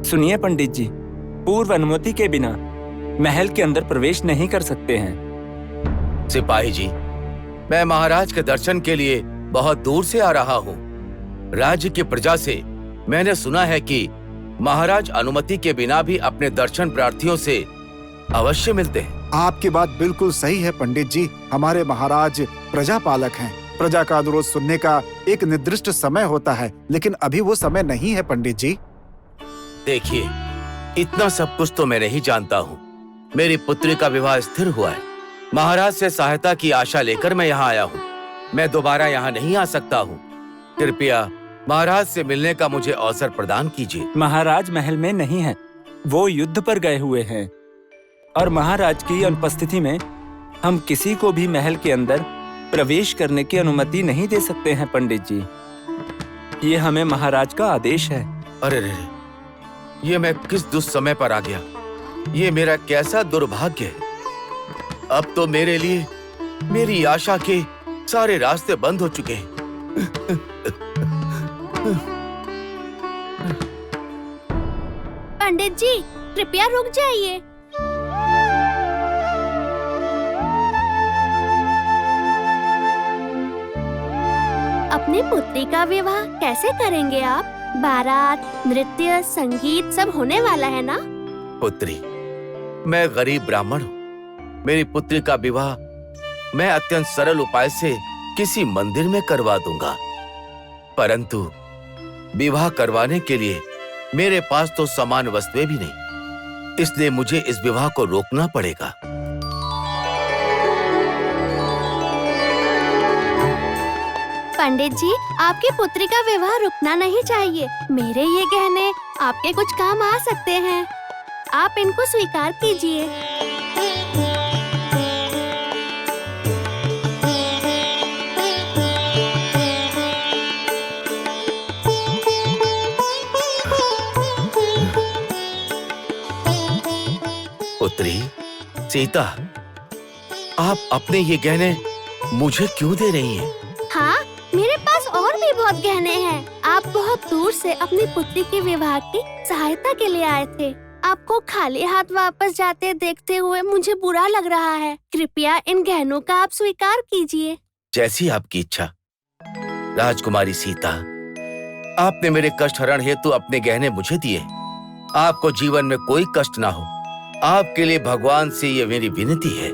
सुनिए पंडित जी, पूर्व अनुमति के बिना महल के अंदर प्रवेश नहीं कर सकते हैं। सिपाही जी, मैं महाराज के दर्शन के लिए बहुत दूर से आ रहा हूँ। राज्य की प्रजा से मैंने सुना है कि महाराज अनुमति के बिना भी अपने दर्शन प्रार्थियों से अवश्य मिलते हैं। आपकी बात बिल्कुल सही है पंडित जी। हमारे महाराज प्रजा पालक हैं। प्रजा का अनुरोध सुनने का एक निर्दिष्ट समय होता है, लेकिन अभी वो समय नहीं है पंडित जी। देखिए, इतना सब कुछ तो मैं नहीं जानता हूँ। मेरी पुत्री का विवाह स्थिर हुआ है। महाराज से सहायता की आशा लेकर मैं यहाँ आया हूँ। मैं दोबारा यहाँ नहीं आ सकता हूँ। कृपया महाराज से मिलने का मुझे अवसर प्रदान कीजिए। महाराज महल में नहीं है, वो युद्ध पर गए हुए हैं और महाराज की अनुपस्थिति में हम किसी को भी महल के अंदर प्रवेश करने की अनुमति नहीं दे सकते हैं पंडित जी। ये हमें महाराज का आदेश है। अरे रे, ये मैं किस दुस्समय पर आ गया। ये मेरा कैसा दुर्भाग्य है। अब तो मेरे लिए मेरी आशा के सारे रास्ते बंद हो चुके हैं। पंडित जी, कृपया रुक जाइए। अपनी पुत्री का विवाह कैसे करेंगे आप? बारात, नृत्य, संगीत सब होने वाला है ना? पुत्री, मैं गरीब ब्राह्मण हूँ। मेरी पुत्री का विवाह मैं अत्यंत सरल उपाय से किसी मंदिर में करवा दूंगा, परंतु विवाह करवाने के लिए मेरे पास तो समान वस्तुएं भी नहीं, इसलिए मुझे इस विवाह को रोकना पड़ेगा। पंडित जी, आपकी पुत्री का विवाह रुकना नहीं चाहिए। मेरे ये गहने आपके कुछ काम आ सकते हैं। आप इनको स्वीकार कीजिए। पुत्री सीता, आप अपने ये गहने मुझे क्यों दे रही हैं? हाँ, मेरे पास और भी बहुत गहने हैं। आप बहुत दूर से अपनी पुत्री के विवाह की सहायता के लिए आए थे। आपको खाली हाथ वापस जाते देखते हुए मुझे बुरा लग रहा है। कृपया इन गहनों का आप स्वीकार कीजिए। जैसी आपकी इच्छा। राजकुमारी सीता, आपने मेरे कष्ट हरण हेतु अपने गहने मुझे दिए। आपको जीवन में कोई कष्ट ना हो, आपके लिए भगवान से ये मेरी विनती है।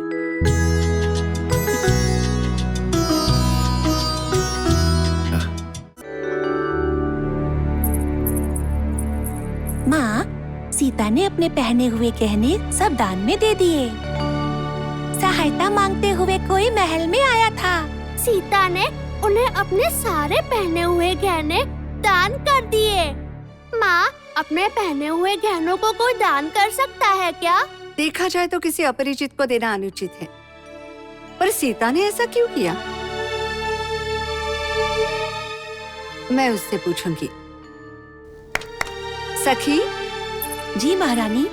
माँ, सीता ने अपने पहने हुए गहने सब दान में दे दिए। सहायता मांगते हुए कोई महल में आया था। सीता ने उन्हें अपने सारे पहने हुए गहने दान कर दिए। माँ, अपने पहने हुए गहनों को कोई दान कर सकता है क्या? देखा जाए तो किसी अपरिचित को देना अनुचित है, पर सीता ने ऐसा क्यों किया? मैं उससे पूछूंगी। सखी। जी महारानी।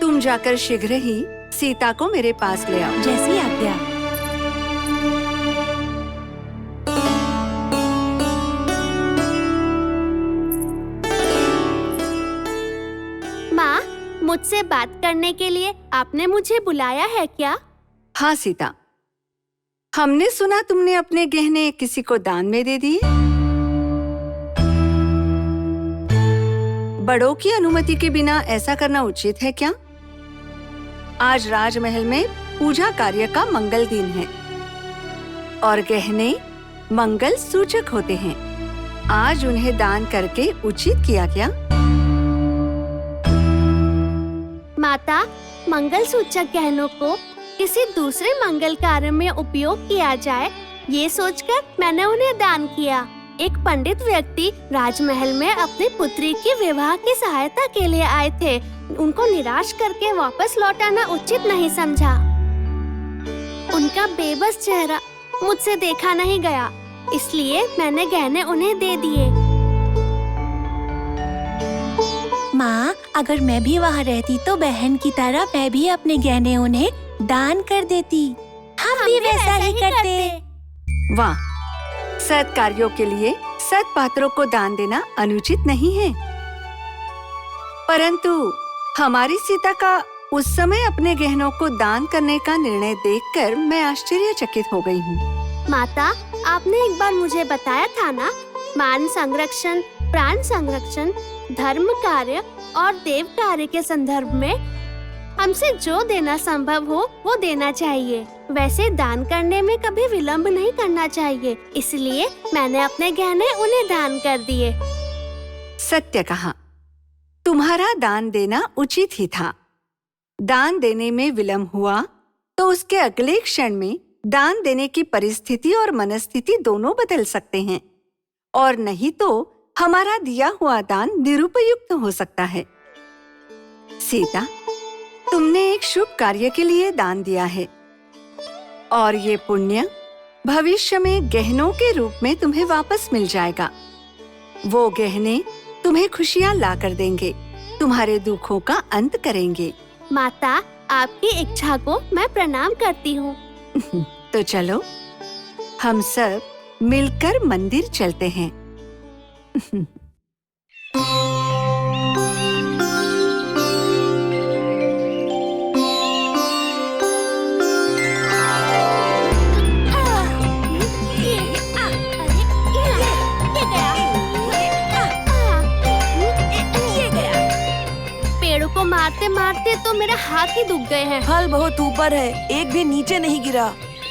तुम जाकर शीघ्र ही सीता को मेरे पास ले आओ। जैसी आज्ञा। माँ, मुझसे बात करने के लिए आपने मुझे बुलाया है क्या? हाँ सीता, हमने सुना तुमने अपने गहने किसी को दान में दे दिए। बड़ों की अनुमति के बिना ऐसा करना उचित है क्या? आज राजमहल में पूजा कार्य का मंगल दिन है और गहने मंगल सूचक होते हैं। आज उन्हें दान करके उचित किया क्या? माता, मंगल सूचक गहनों को किसी दूसरे मंगल कार्य में उपयोग किया जाए, ये सोचकर मैंने उन्हें दान किया। एक पंडित व्यक्ति राजमहल में अपनी पुत्री की विवाह की सहायता के लिए आए थे। उनको निराश करके वापस लौटाना उचित नहीं समझा। उनका बेबस चेहरा मुझसे देखा नहीं गया, इसलिए मैंने गहने उन्हें दे दिए। माँ, अगर मैं भी वहाँ रहती तो बहन की तरह मैं भी अपने गहने उन्हें दान कर देती। हम भी वैसा ही करते। वाह, सत् कार्यों के लिए सत् पात्रों को दान देना अनुचित नहीं है। परंतु हमारी सीता का उस समय अपने गहनों को दान करने का निर्णय देखकर मैं आश्चर्यचकित हो गई हूँ। माता, आपने एक बार मुझे बताया था ना, मान संरक्षण, प्राण संरक्षण, धर्म कार्य और देव कार्य के संदर्भ में हमसे जो देना संभव हो वो देना चाहिए। वैसे दान करने में कभी विलंब नहीं करना चाहिए, इसलिए मैंने अपने गहने उन्हें दान कर दिए। सत्य कहा, तुम्हारा दान देना उचित ही था। दान देने में विलंब हुआ तो उसके अगले क्षण में दान देने की परिस्थिति और मनस्थिति दोनों बदल सकते हैं, और नहीं तो हमारा दिया हुआ दान निरुपयुक्त हो सकता है। सीता, तुमने एक शुभ कार्य के लिए दान दिया है और ये पुण्य भविष्य में गहनों के रूप में तुम्हें वापस मिल जाएगा। वो गहने तुम्हें खुशियाँ ला कर देंगे, तुम्हारे दुखों का अंत करेंगे। माता, आपकी इच्छा को मैं प्रणाम करती हूँ। तो चलो हम सब मिलकर मंदिर चलते हैं। पेड़ों को मारते मारते तो मेरे हाथ ही दुख गए हैं। फल बहुत ऊपर है, एक भी नीचे नहीं गिरा।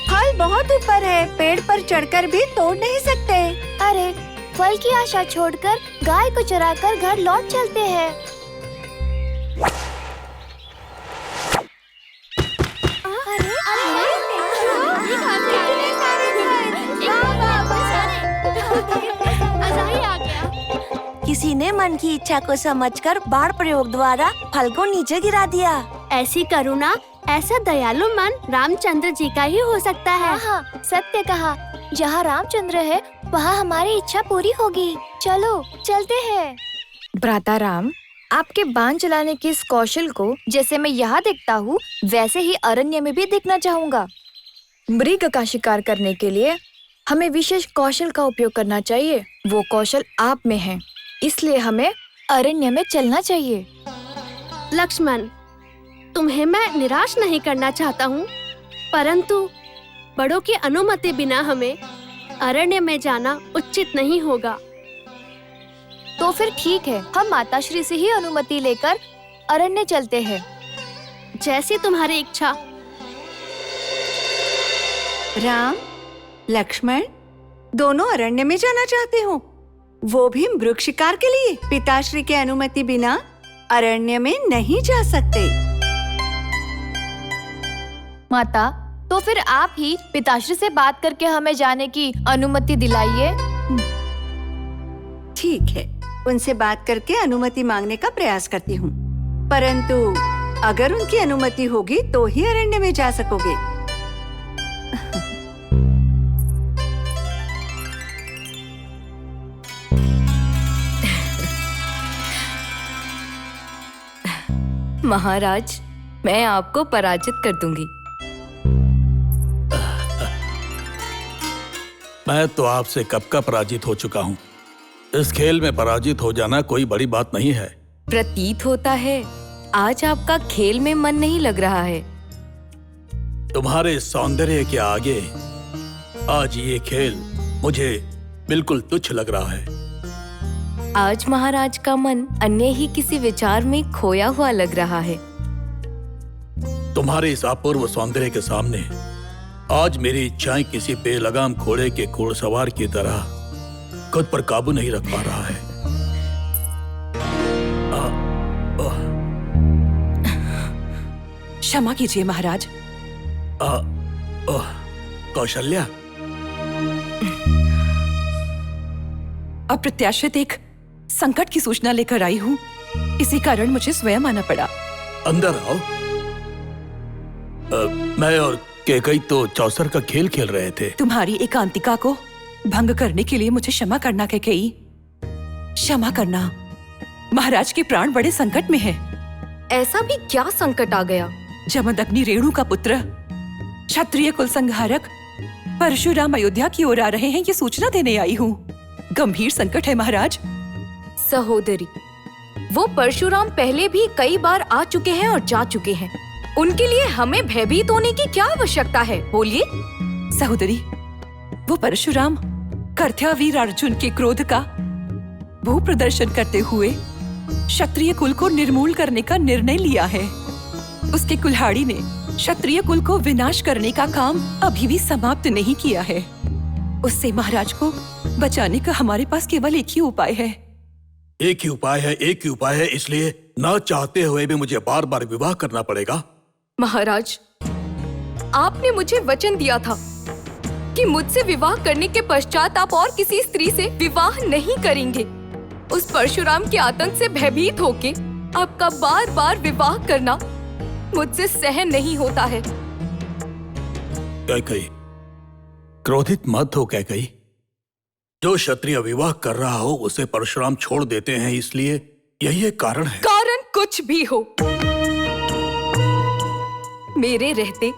फल बहुत ऊपर है, पेड़ पर चढ़कर भी तोड़ नहीं सकते। अरे, फल की आशा छोड़कर गाय को चराकर घर लौट चलते हैं। किसी ने मन की इच्छा को समझकर बाण प्रयोग द्वारा फल को नीचे गिरा दिया। ऐसी करुणा, ऐसा दयालु मन रामचंद्र जी का ही हो सकता है। हाँ, सत्य कहा। जहाँ रामचंद्र है वहाँ हमारी इच्छा पूरी होगी। चलो चलते हैं। भ्राता राम, आपके बाण चलाने के इस कौशल को जैसे मैं यहाँ देखता हूँ वैसे ही अरण्य में भी देखना चाहूँगा। मृग का शिकार करने के लिए हमें विशेष कौशल का उपयोग करना चाहिए। वो कौशल आप में है, इसलिए हमें अरण्य में चलना चाहिए। लक्ष्मण, तुम्हें मैं निराश नहीं करना चाहता हूँ, परंतु बड़ों की अनुमति बिना हमें अरण्य में जाना उचित नहीं होगा। तो फिर ठीक है, हम माताश्री से ही अनुमति लेकर अरण्य चलते हैं। जैसी तुम्हारी इच्छा। राम, लक्ष्मण, दोनों अरण्य में जाना चाहते हो, वो भी मृग शिकार के लिए। पिताश्री के अनुमति बिना अरण्य में नहीं जा सकते। माता, तो फिर आप ही पिताश्री से बात करके हमें जाने की अनुमति दिलाइए। ठीक है, उनसे बात करके अनुमति मांगने का प्रयास करती हूँ, परंतु अगर उनकी अनुमति होगी तो ही अरण्य में जा सकोगे। महाराज, मैं आपको पराजित कर दूंगी। मैं तो आपसे कब का पराजित हो चुका हूँ। इस खेल में पराजित हो जाना कोई बड़ी बात नहीं है। प्रतीत होता है आज आपका खेल में मन नहीं लग रहा है। तुम्हारे सौंदर्य के आगे आज ये खेल मुझे बिल्कुल तुच्छ लग रहा है। आज महाराज का मन अन्य ही किसी विचार में खोया हुआ लग रहा है। तुम्हारे इस अपूर्व सौंदर्य के सामने आज मेरी इच्छाएं किसी बेलगाम घोड़े के घोड़सवार की तरह खुद पर काबू नहीं रख पा रहा है। क्षमा कीजिए महाराज। कौशल्या, अप्रत्याशित एक संकट की सूचना लेकर आई हूँ, इसी कारण मुझे स्वयं आना पड़ा। अंदर आओ। मैं और कैकई तो चौसर का खेल खेल रहे थे। तुम्हारी एकांतिका को भंग करने के लिए मुझे क्षमा करना कैकई। क्षमा करना, महाराज के प्राण बड़े संकट में हैं। ऐसा भी क्या संकट आ गया? जमदग्नि रेणु का पुत्र क्षत्रिय कुल संहारक परशुराम अयोध्या की ओर आ रहे हैं, ये सूचना देने आई हूँ। गंभीर संकट है महाराज। सहोदरी, वो परशुराम पहले भी कई बार आ चुके हैं और जा चुके हैं। उनके लिए हमें भयभीत होने की क्या आवश्यकता है? बोलिए। सहोदरी, वो परशुराम कर्तव्यवीर अर्जुन के क्रोध का भू प्रदर्शन करते हुए क्षत्रिय कुल को निर्मूल करने का निर्णय लिया है। उसके कुल्हाड़ी ने क्षत्रिय कुल को विनाश करने का काम अभी भी समाप्त नहीं किया है। उससे महाराज को बचाने का हमारे पास केवल एक ही उपाय है। एक ही उपाय है, एक ही उपाय है, इसलिए ना चाहते हुए भी मुझे बार बार विवाह करना पड़ेगा। महाराज, आपने मुझे वचन दिया था कि मुझसे विवाह करने के पश्चात आप और किसी स्त्री से विवाह नहीं करेंगे। उस परशुराम के आतंक से भयभीत होके आपका बार बार विवाह करना मुझसे सहन नहीं होता है। कैकई, क्रोधित मत हो कैकई। जो क्षत्रिय विवाह कर रहा हो उसे परशुराम छोड़ देते हैं, इसलिए यही एक कारण है। कारण कुछ भी हो, मेरे रहते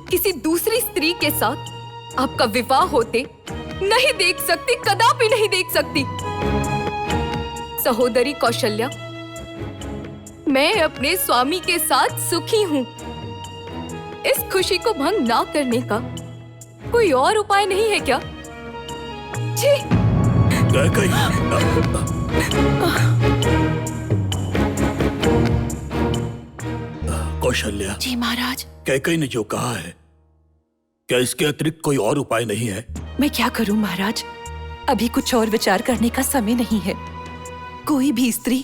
किसी दूसरी स्त्री के साथ आपका विवाह होते नहीं देख सकती, कदापि नहीं देख सकती। सहोदरी कौशल्या, मैं अपने स्वामी के साथ सुखी हूँ। इस खुशी को भंग ना करने का कोई और उपाय नहीं है क्या? जी। कौशल्या जी महाराज। कैकई ने जो कहा है, क्या इसके अतिरिक्त कोई और उपाय नहीं है? मैं क्या करूं महाराज, अभी कुछ और विचार करने का समय नहीं है। कोई भी स्त्री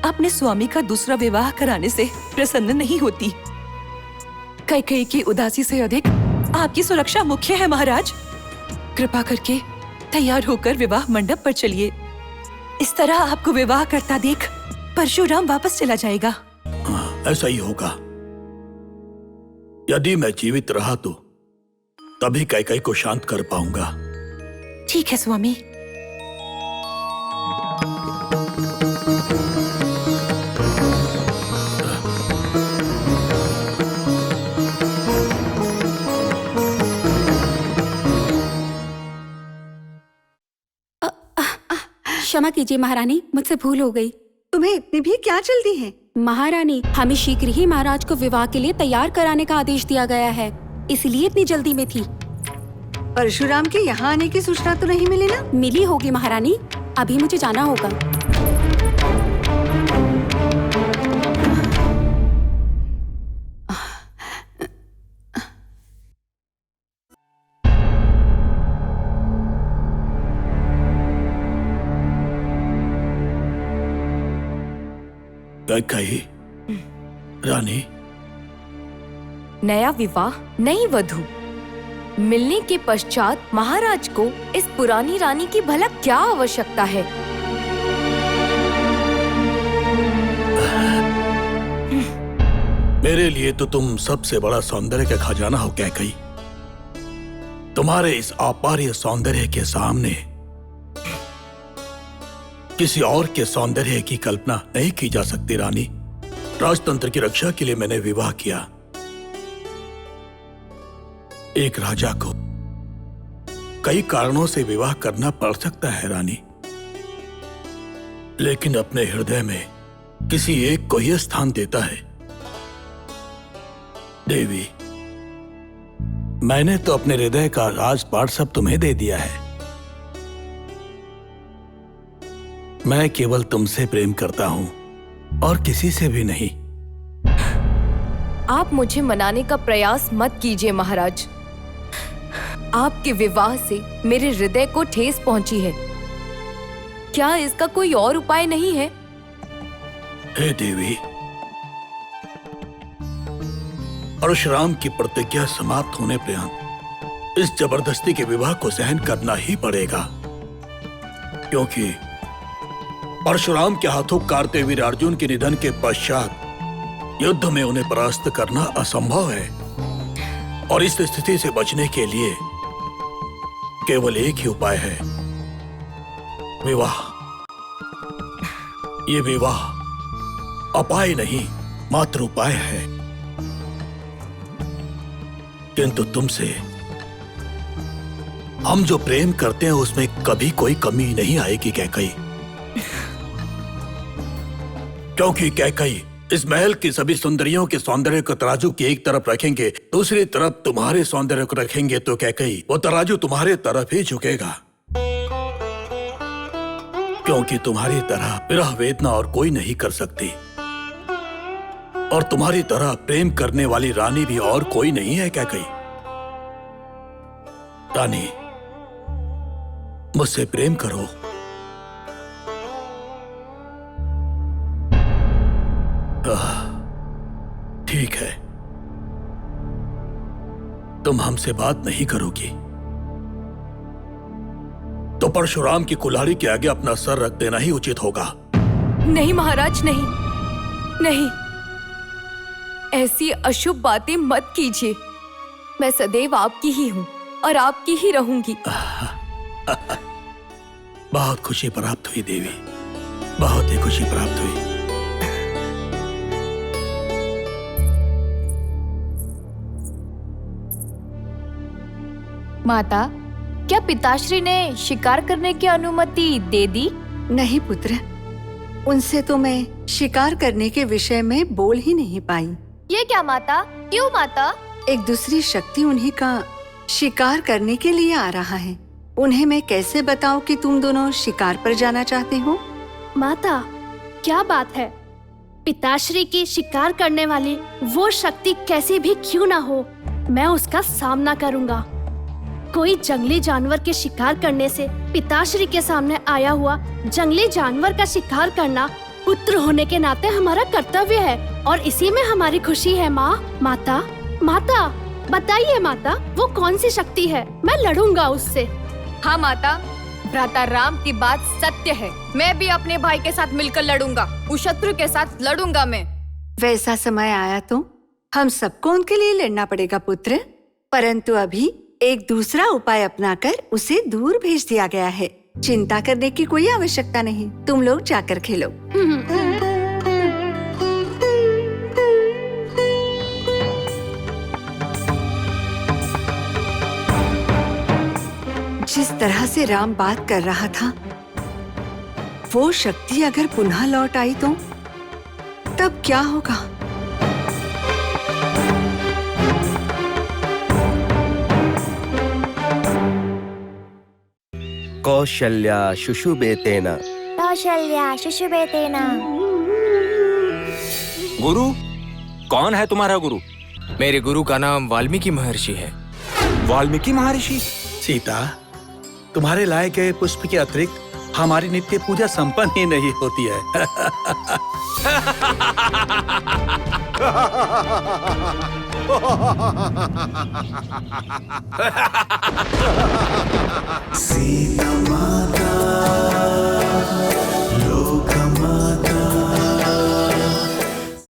अपने स्वामी का दूसरा विवाह कराने से प्रसन्न नहीं होती। कैकेयी की उदासी से अधिक आपकी सुरक्षा मुख्य है महाराज। कृपा करके तैयार होकर विवाह मंडप पर चलिए। इस तरह आपको विवाह करता देख परशुराम वापस चला जाएगा। ऐसा ही होगा। यदि मैं जीवित रहा तो तभी कैकेयी को शांत कर पाऊंगा। ठीक है स्वामी। क्षमा कीजिए महारानी, मुझसे भूल हो गई। तुम्हें इतनी भी क्या जल्दी है? महारानी, हमें शीघ्र ही महाराज को विवाह के लिए तैयार कराने का आदेश दिया गया है, इसलिए इतनी जल्दी में थी। परशुराम के यहाँ आने की सूचना तो नहीं मिली ना? मिली होगी महारानी, अभी मुझे जाना होगा। कैकेयी, रानी। नया विवाह, नई वधू। मिलने के पश्चात महाराज को इस पुरानी रानी की भला क्या आवश्यकता है? मेरे लिए तो तुम सबसे बड़ा सौंदर्य का खजाना हो कैकेयी। तुम्हारे इस अपार्य सौंदर्य के सामने किसी और के सौंदर्य की कल्पना नहीं की जा सकती रानी। राजतंत्र की रक्षा के लिए मैंने विवाह किया। एक राजा को कई कारणों से विवाह करना पड़ सकता है रानी, लेकिन अपने हृदय में किसी एक को ही स्थान देता है। देवी, मैंने तो अपने हृदय का राजपाट सब तुम्हें दे दिया है। मैं केवल तुमसे प्रेम करता हूं और किसी से भी नहीं। आप मुझे मनाने का प्रयास मत कीजिए महाराज। आपके विवाह से मेरे हृदय को ठेस पहुंची है। क्या इसका कोई और उपाय नहीं है? हे देवी, परशुराम की प्रतिज्ञा समाप्त होने पर्यंत इस जबरदस्ती के विवाह को सहन करना ही पड़ेगा, क्योंकि परशुराम के हाथों कार्तवीर अर्जुन के निधन के पश्चात युद्ध में उन्हें परास्त करना असंभव है। और इस स्थिति से बचने के लिए केवल एक ही उपाय है, विवाह। ये विवाह अपाय नहीं, मात्र उपाय है। किंतु तुमसे हम जो प्रेम करते हैं उसमें कभी कोई कमी नहीं आएगी कैकेयी। क्योंकि कैकई इस महल की सभी सुंदरियों के सौंदर्य को तराजू की एक तरफ रखेंगे, दूसरी तरफ तुम्हारे सौंदर्य को रखेंगे, तो कैकई वो तराजू तुम्हारे तरफ ही झुकेगा। क्योंकि तुम्हारी तरह विरह वेदना और कोई नहीं कर सकती, और तुम्हारी तरह प्रेम करने वाली रानी भी और कोई नहीं है कैकई। रानी, मुझसे प्रेम करो। ठीक है, तुम हमसे बात नहीं करोगी तो परशुराम की कुल्हाड़ी के आगे अपना सर रख देना ही उचित होगा। नहीं महाराज, नहीं नहीं, ऐसी अशुभ बातें मत कीजिए। मैं सदैव आपकी ही हूँ और आपकी ही रहूंगी। बहुत खुशी प्राप्त हुई देवी, बहुत ही खुशी प्राप्त हुई। माता, क्या पिताश्री ने शिकार करने की अनुमति दे दी? नहीं पुत्र, उनसे तो मैं शिकार करने के विषय में बोल ही नहीं पाई। ये क्या माता? क्यों माता? एक दूसरी शक्ति उन्हीं का शिकार करने के लिए आ रहा है। उन्हें मैं कैसे बताऊं कि तुम दोनों शिकार पर जाना चाहते हो? माता, क्या बात है? पिताश्री की शिकार करने वाली वो शक्ति कैसी भी क्यों ना हो, मैं उसका सामना करूंगा। कोई जंगली जानवर के शिकार करने से पिताश्री के सामने आया हुआ जंगली जानवर का शिकार करना पुत्र होने के नाते हमारा कर्तव्य है, और इसी में हमारी खुशी है। माता बताइए माता, वो कौन सी शक्ति है? मैं लड़ूंगा उससे। हाँ माता, भ्राता राम की बात सत्य है। मैं भी अपने भाई के साथ मिलकर लड़ूंगा, उस शत्रु के साथ लड़ूंगा मैं। वैसा समय आया तो हम सबको उनके लिए लड़ना पड़ेगा पुत्र, परंतु अभी एक दूसरा उपाय अपनाकर उसे दूर भेज दिया गया है। चिंता करने की कोई आवश्यकता नहीं, तुम लोग जाकर खेलो। जिस तरह से राम बात कर रहा था, वो शक्ति अगर पुनः लौट आई तो तब क्या होगा? कौशल्या शुशुबेतेन। कौशल्या शुशुबेतेन। गुरु, कौन है तुम्हारा गुरु? मेरे गुरु का नाम वाल्मीकि महर्षि है। वाल्मीकि महर्षि? सीता, तुम्हारे लाए गए पुष्प के अतिरिक्त हमारी नित्य पूजा संपन्न ही नहीं होती है। सीता माता